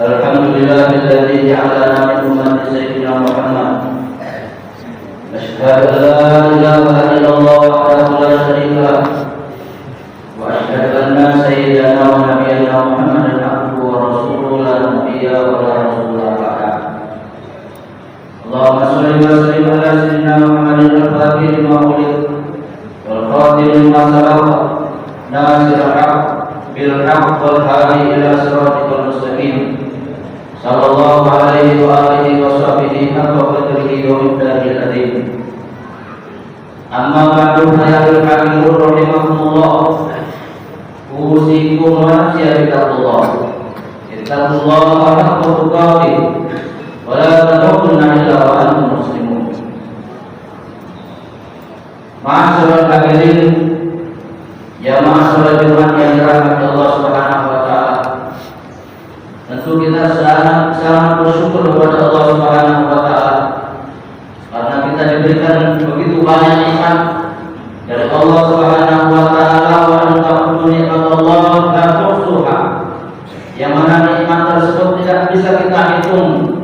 Alhamdulillahilladzi ja'alana min ummati sayyidina Muhammad. Asyhadu an la ilaha illallah wahdahu la syarika lah wa asyhadu anna sayyidana wa nabiyyana Muhammadan abduhu wa rasuluhu la nabiyya wa la rasula ba'da. Allahumma shalli wa sallim ala sayyidina Muhammadin al-fatih lima ulid wal khatim lima sabaqa nasir al-haq bil haq wal hadi ila siratal mustaqim. Sallallahu alaihi wa alihi wa sahbihi haqqa qadrihi wa miqdarihil azim. Amma ba'du hayyatul hakim rahimakumullah. Usikum wa nafsi bittaqullah. Ittaqullaha haqqa tuqatih wa la tamutunna illa wa antum muslimun. Ma'asyiral hadirin Jamaah sholat Jumat yang dirahmati Allah Subhanahu wa taala. Tentu kita sangat bersyukur kepada Allah Subhanahu wa taala karena kita diberikan begitu banyak nikmat dari Allah Subhanahu wa taala. Wa antum nikmatullah la tuhsuha. Yang mana nikmat tersebut tidak bisa kita hitung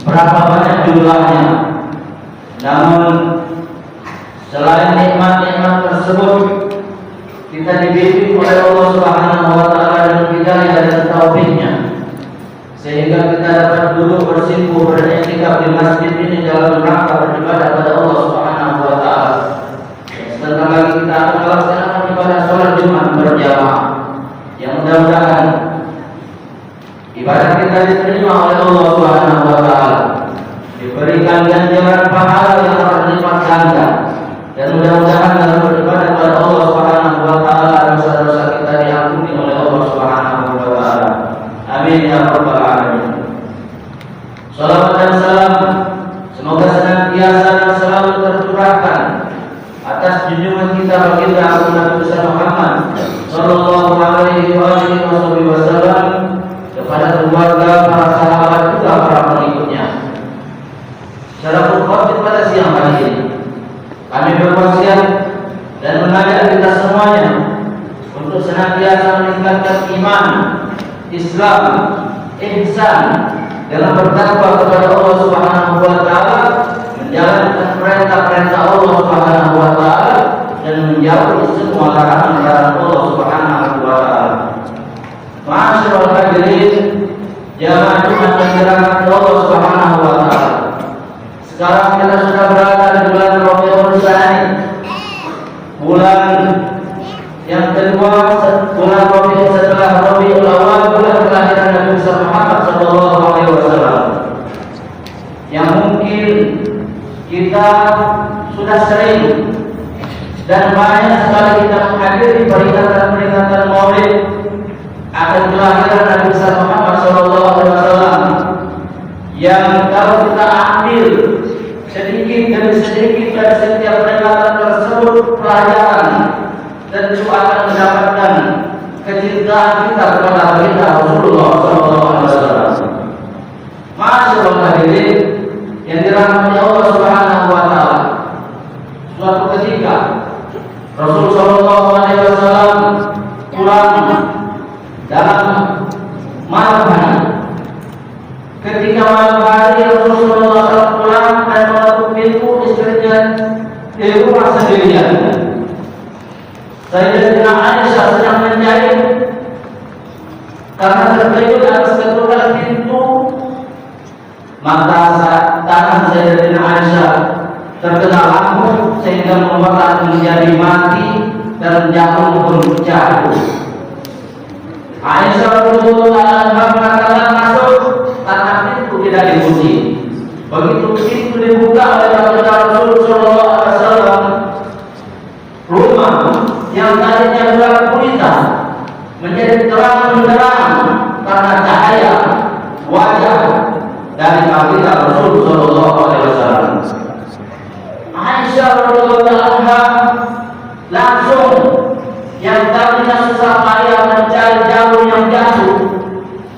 berapa banyak jumlahnya. Namun selain nikmat-nikmat tersebut, kita dibimbing oleh Allah Subhanahu wa taala dengan hidayah dan taufiknya, sehingga kita dapat duduk bersimpuh beriktikaf di masjid ini dalam rangka beribadah kepada Allah Subhanahu wa taala. Sebentar lagi kita akan melaksanakan ibadah sholat Jumat berjamaah. Yang mudah-mudahan ibadah kita diterima oleh Allah Subhanahu wa taala, diberikan ganjaran pahala yang berlipat ganda. Dan mudah-mudahan dalam beribadah kepada Allah Subhanahu wa taala dosa-dosa kita diampuni oleh Allah Subhanahu wa taala. Amin ya rabbal alamin. Salawat dan salam semoga senantiasa dan selalu tercurahkan atas junjungan kita baginda Nabi besar Muhammad sallallahu alaihi wasallam, kepada keluarga, para sahabat, juga para pengikutnya. Secara khotbah pada siang hari ini kami berwasiat dan mengajak kita semuanya untuk senantiasa meningkatkan iman, Islam, ihsan dalam bertakwa kepada Allah Subhanahu wa taala, menjalankan perintah-perintah Allah Subhanahu wa taala dan menjauhi semua larangan-larangan Allah Subhanahu wa taala. Ma'asyiral hadirin, jamaah Jumat yang dirahmati Allah Subhanahu wa taala. Sekarang kita sudah berada di bulan Rabiul Tsani, bulan yang kedua, bulan Rabiul setelah Rabiul Awal, bulan kelahiran Nabi Muhammad sallallahu alaihi wasallam. Yang mungkin kita sudah sering dan banyak sekali kita menghadiri peringatan Maulid akan kelahiran Nabi Muhammad sallallahu alaihi wasallam, yang kalau kita ambil sedikit demi sedikit dari setiap peringatan tersebut pelajaran, tentu akan mendapatkan kecintaan kita kepada baginda Rasulullah sallallahu alaihi wasallam. Masyaallah hadirin yang dirahmati Allah Subhanahu wa taala. Suatu ketika Rasul sallallahu alaihi wasallam pulang dalam malam hari. Ketika malam hari Rasulullah SAW pulang dan menutup pintu, istrinya di rumah sendirian. Sayyidatina Aisyah sedang menjahit karena terkejut atas ketukan pintu, maka tangan Sayyidatina Aisyah terkena lampu sehingga membuat menjadi mati dan jantung pun jatuh. Aisyah radhiyallahu anha mengatakan masuk karena pintu tidak dikunci. Begitu pintu dibuka oleh baginda Rasul sallallahu alaihi wasallam, rumah yang tadinya gelap gulita menjadi terang benderang karena cahaya wajah dari baginda Rasul sallallahu alaihi wasallam. Aisyah radhiyallahu anha langsung yang tadinya susah payah mencari jarum yang jatuh,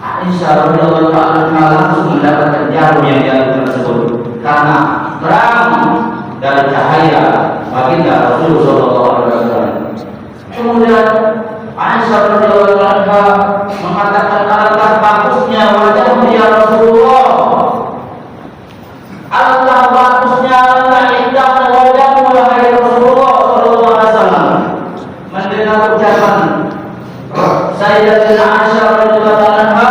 Aisyah radhiyallahu anha langsung mendapatkan jarum yang jatuh tersebut karena terang dari cahaya baginda Rasul sallallahu alaihi wasallam. Kemudian Aisyah radhiyallahu anha mengatakan, alangkah bagusnya wajahmu ya Rasulullah, alangkah bagusnya, alangkah indahnya wajahmu wahai Rasulullah sallallahu alaihi wasallam. Mendengar ucapan Sayyidatina Aisyah radhiyallahu anha,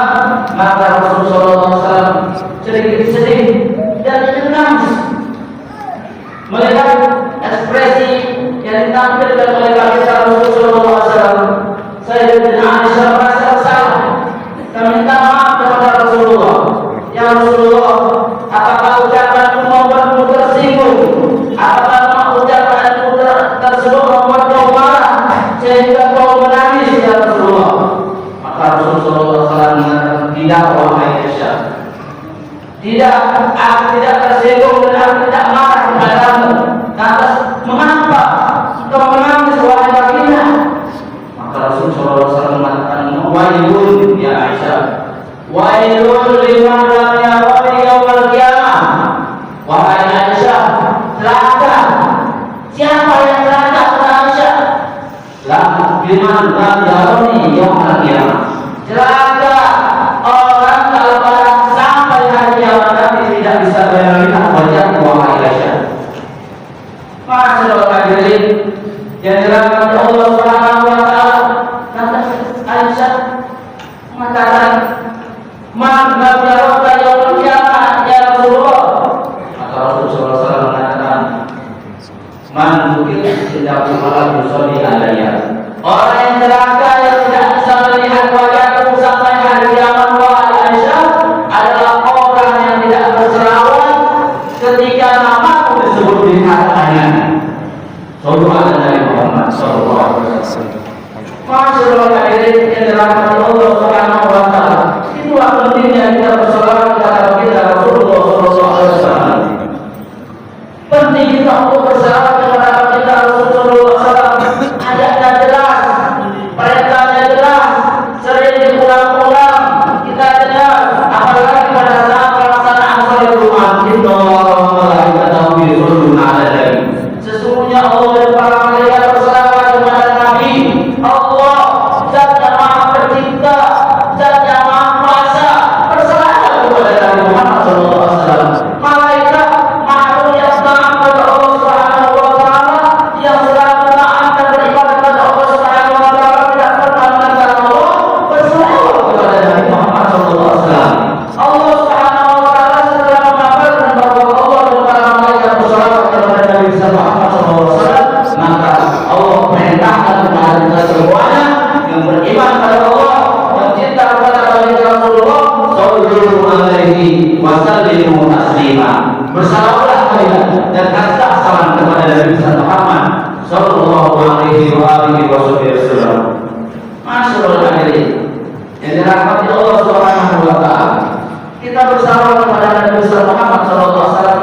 maka Rasul sallallahu alaihi wasallam sedikit sedih dan menangis melihat ekspresi yang ditampilkan oleh baginda Rasul sallallahu alaihi wasallam. Sayyidatina Aisyah merasa bersalah dan minta maaf kepada Rasulullah. Ya Rasulullah, apakah ucapanku membuatmu tersinggung? Apakah ucapanku tersebut membuat kau marah sehingga kau menangis ya Rasulullah? Maka Rasulullah SAW mengatakan, tidak wahai Aisyah, tidak, aku tidak tersinggung dan aku tidak marah kepadamu. Lantas mengapa kau menangis wahai sallallahu alaihi wasallam mengatakan, "Wailun ya Aisyah, wailun liman lam yarani yaumil qiyamah." Wahai Aisyah, celaka. Siapa yang celaka kata Aisyah? Liman lam yarani yaumil qiyamah. Celaka orang kalau pada sampai hari kiamat nanti tidak bisa melihat wajah wahai Aisyah. Masyaallah hadirin yang dirahmati Allah Subhanahu wa taala, kata Aisyah mengatakan, "Man lam yaraka yaumil qiyamah ya Rasulullah." Maka Rasulullah sallallahu alaihi wasallam mengatakan, "Man bukil tidak malah yusolli alayya." Orang yang celaka yang tidak bisa melihat wajahku sampai hari kiamat wahai Aisyah adalah orang yang tidak berselawat ketika namaku disebut di hadapannya. Sallallahu alaihi Muhammad sallallahu alaihi wasallam. Masyaallah hadirin yang dirahmati Allah Subhanahu wa taala. Itulah pentingnya kita berselawat kepada kita Rasulullah sallallahu alaihi wasallam. Penting kita untuk berselawat kepada kita Rasulullah sallallahu alaihi wasallam. Ayatnya jelas, perintahnya jelas, sering diulang-ulang, kita jelas, apalagi pada saat pelaksanaan salat Jumat. Inna Allaha wa malaikatahu yusholluna 'alan nabi. Sesungguhnya Allah dan para malaikat berselawat kepada Nabi. Allah Zat yang Maha Pencipta, Zat yang Maha Kuasa, berselawat kepada Nabi Muhammad sallallahu alaihi wasallam. Malaikat makhluk yang taat kepada Allah Subhanahu wa taala, yang selalu taat dan beribadah kepada Allah Subhanahu wa taala, tidak pernah menentang Allah, berselawat kepada Nabi Muhammad sallallahu alaihi wasallam. Allah Subhanahu wa taala setelah mengabarkan bahwa Allah dan para malaikat berselawat kepada Nabi Muhammad sallallahu alaihi wasallam, maka Allah perintahkan kepada kita semuanya yang beriman kepada Allah, yang cinta kepada Nabi Rasulullah sallallahu alaihi wasallam taslima. Bersalawatlah kalian dan kasih salam kepada Nabi Muhammad sallallahu alaihi wasallam. Masyaallah hadirin yang dirahmati Allah Subhanahu wa taala. Kita bersalawat kepada Nabi Muhammad sallallahu alaihi wasallam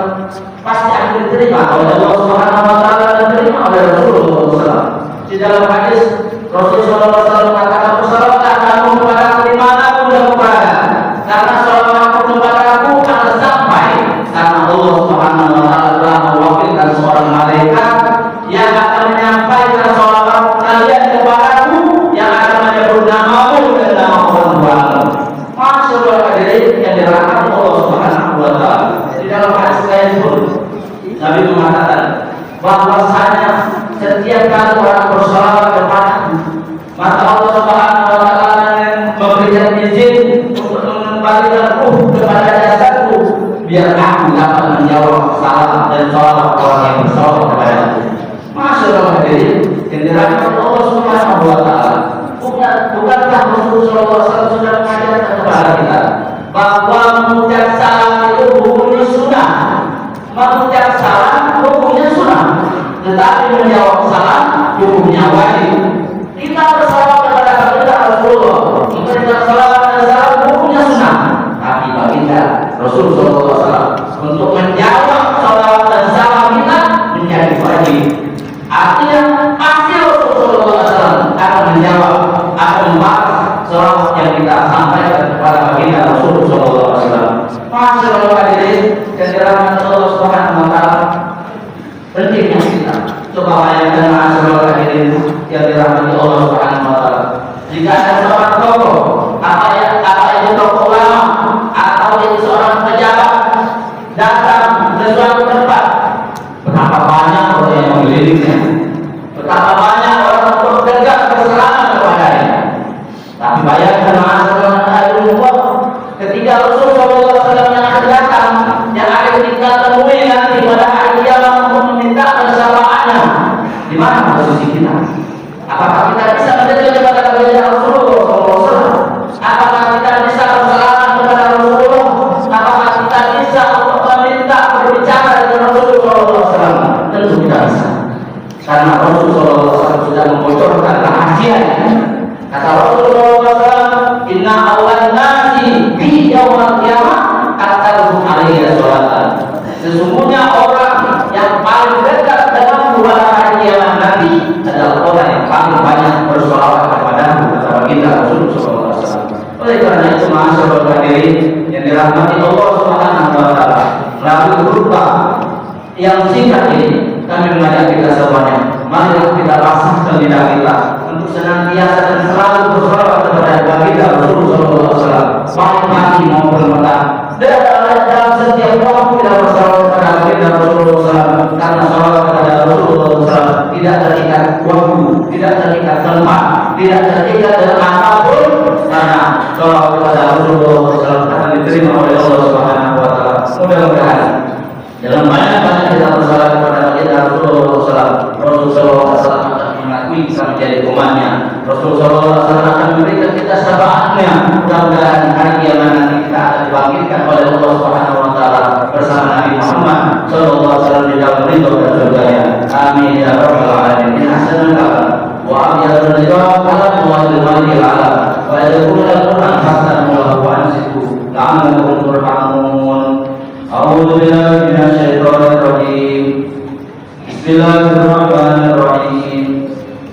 pasti akan diterima oleh Allah Subhanahu wa taala dan diterima oleh Rasulullah sallallahu alaihi wasallam. Di dalam hadis Rasulullah sallallahu alaihi wasallam mengatakan, "Bersalawatlah kamu kepada dimanapun dan kepada, karena salawatku kepada aku akan sampai karena Allah Subhanahu wa taala telah mewakilkan seorang malaikat yang akan menyampaikan salawat kalian kepadaku, yang akan menyebut namamu dan nama orang tuamu." Masyaallah hadirin yang dirahmati Allah Subhanahu wa taala. Di dalam hadis lain pun Nabi mengatakan bahwasanya setiap kali orang bersalawat kepadaku, maka Allah Subhanahu wa taala memberikan izin untuk mengembalikan ruh kepada jasadku, biar aku dapat menjawab salam dan salawat orang yang bersalawat kepada aku. Masyaallah hadirin yang dirahmati Allah Subhanahu wa taala. Bukankah Rasulullah SAW sudah mengajarkan kepada kita bahwa mengucap salam itu hukumnya sunnah, mengucap salam hukumnya sunnah, tetapi menjawab salam hukumnya wajib. Kita bersalawat kepada baginda Rasulullah, memberikan salawat dan salam hukumnya sunnah, tapi baginda Rasulullah SAW untuk menjawab salawat dan salam kita menjadi wajib. Artinya pasti Rasulullah SAW akan menjawab, akan membalas salawat yang kita sampaikan kepada baginda Rasulullah SAW. Masyaallah hadirin yang dirahmati Allah Subhanahu wa taala. Pentingnya kita coba bayangkan masyaallah hadirin yang dirahmati Allah Subhanahu wa taala. Jika ada seorang tokoh, apa itu tokoh ulama atau itu seorang pejabat datang ke suatu tempat, betapa banyak orang yang mengelilinginya, betapa banyak orang untuk tegak berselangan kepadanya. Tapi bayangkan masyaallah hadirin ketika Rasulullah SAW yang akan datang, yang akan kita temui nanti pada hari kiamat untuk meminta syafaatnya, di mana posisi kita? Apakah kita bisa senantiasa dan selalu bersolawat kepada baginda Rasulullah SAW, baik pagi maupun petang. Dan dalam setiap waktu kita bersolawat kepada baginda Rasulullah SAW, karena solawat kepada Rasulullah SAW tidak terikat waktu, tidak terikat tempat, tidak terikat dengan apapun, karena solawat kepada Rasulullah SAW akan diterima oleh Allah Subhanahu Wa Taala. Mudah-mudahan dalam banyak kita bersolawat kepada baginda Rasulullah SAW, Rasulullah SAW akan mengakui kita menjadi umatnya. Rasulullah SAW akan memberikan kita syafaatnya. Mudah-mudahan hari kiamat nanti kita akan dibangkitkan oleh Allah Subhanahu Wa Taala bersama Nabi Muhammad Sallallahu Alaihi Wasallam di dalam ridho dan surganya. Amin ya rabbal alamin. Hasanul kalam wa abiyadul ridho kalam wa al-malil alam wa yadkhulul al-Quran hasanan wa ansiku la'allakum turhamun. A'udzu billahi minasyaitonir rajim. Bismillahirrahmanirrahim.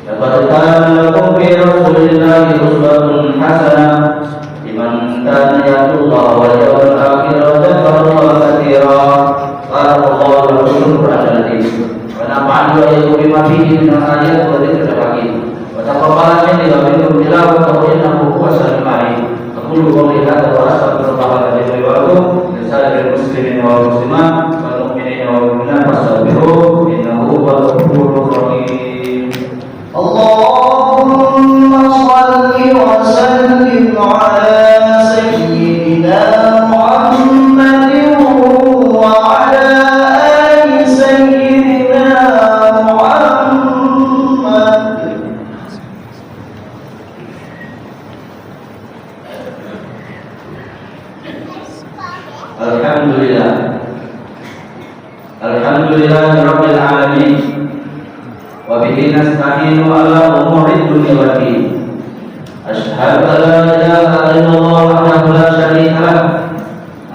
Laqad kana lakum fi Rasulillahi uswatun hasanah liman kana yarjullaha wal yawmal akhir wa dzakarallaha katsiran. Qala Allahu al-Hakim. Wa nafa'ani wa iyyakum bima fihi min al-ayati wa dzikril hakim. Wa taqabbal minni wa minkum tilawatahu innahu huwas samiul alim. Aqulu qawli hadza wa astaghfirullah li wa lakum wa lisa'iril muslimin wal muslimat wal mu'minina wal mu'minat fastaghfiruhu innahu huwal ghafurur rahim. Allahumma shalli wa sallim ala sayyidina Muhammadin wa ala ali sayyidina Muhammad. Alhamdulillahirabbil alamin. Wa bihi nasta'inu ala umuri dunya wad din. Asyhadu an la ilaha illallah wahdahu la syarika lah,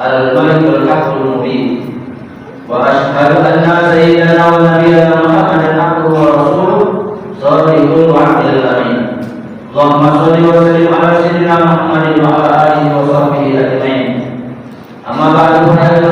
al-malikul haqqul mubin. Wa asyhadu anna sayyidana wa nabiyyana Muhammadan abduhu wa rasuluh shadiqul wa'dil amin. Allahumma shalli wa sallim ala sayyidina Muhammadin wa ala alihi wa sahbihi ajmain. Amma ba'du fa ya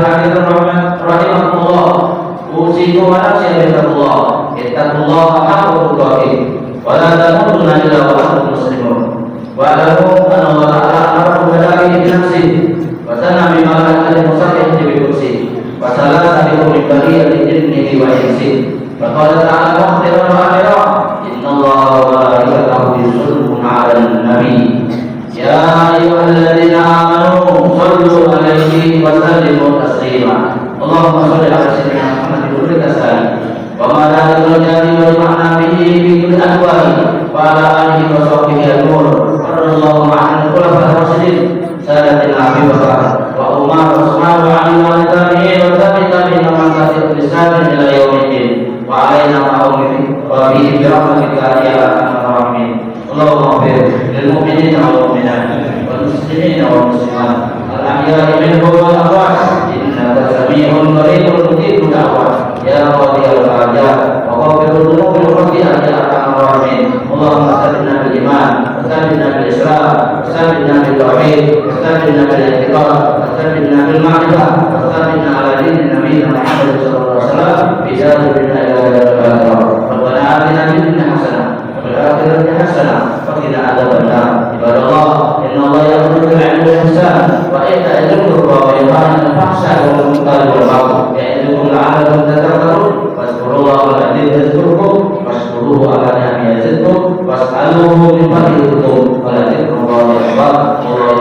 rahimahullah. Usikum wa nafsi bittaqullah. Ittaqullaha haqqa tuqatih wa la tamutunna illa wa antum muslimun. Wa alamu anna Allah ta'ala amarakum bi nafsihi wa sana bima kana al-musallih bi kursi wa salasatu min bariyati jinnihi wa insihi. Wa qala ta'ala mukhbiran wa amira inna Allaha wa malaikatahu yusalluna 'alan nabi. Ya ayyuhalladzina amanu sallu 'alaihi wa sallimu taslima. Allahumma shalli 'ala sayyidina Muhammadin wa ala alihi wa malaikatahu yusalluna 'alaihi wa ala alihi wa sahbihi ajma'in. Radhiyallahu anhum khulafaur rasyidin sayyidina Abi Bakar wa Umar wa Utsman wa Ali wa tabi'in wa tabi'in man tabi'ahum bi ihsan ila yaumiddin wa 'alaina ma'ahum wa bi rahmatika ya arhamar rahimin. Allahumma ighfir lil mu'minina wal mu'minat wal muslimina wal muslimat al-ahya'i minhum wal amwat innaka sami'un qaribun mujibud da'wat ya qadiyal hajat wa ghafir dhunubil khati'at ya arhamar rahimin. Allahumma sabbitna bil iman wa sabbitna bil islam wa sabbitna bil tauhid wa sabbitna bil i'tiqad wa sabbitna bil ma'rifah wa sabbitna ala dinin nabiyyina Muhammad sallallahu alaihi wasallam bi jadil ila al-akhirah. Rabbana atina fid dunya hasanah والآخرة حسنة وقنا عذاب النار. عباد الله إن الله يأمر بالعدل والإحسان وإيتاء ذي القربى وينهى عن الفحشاء والمنكر والبغي يعظكم لعلكم تذكرون. واذكروا الله العظيم يذكركم واشكروه على نعمه يزدكم واسألوه من فضله ولا تكفروا الله أكبر. والله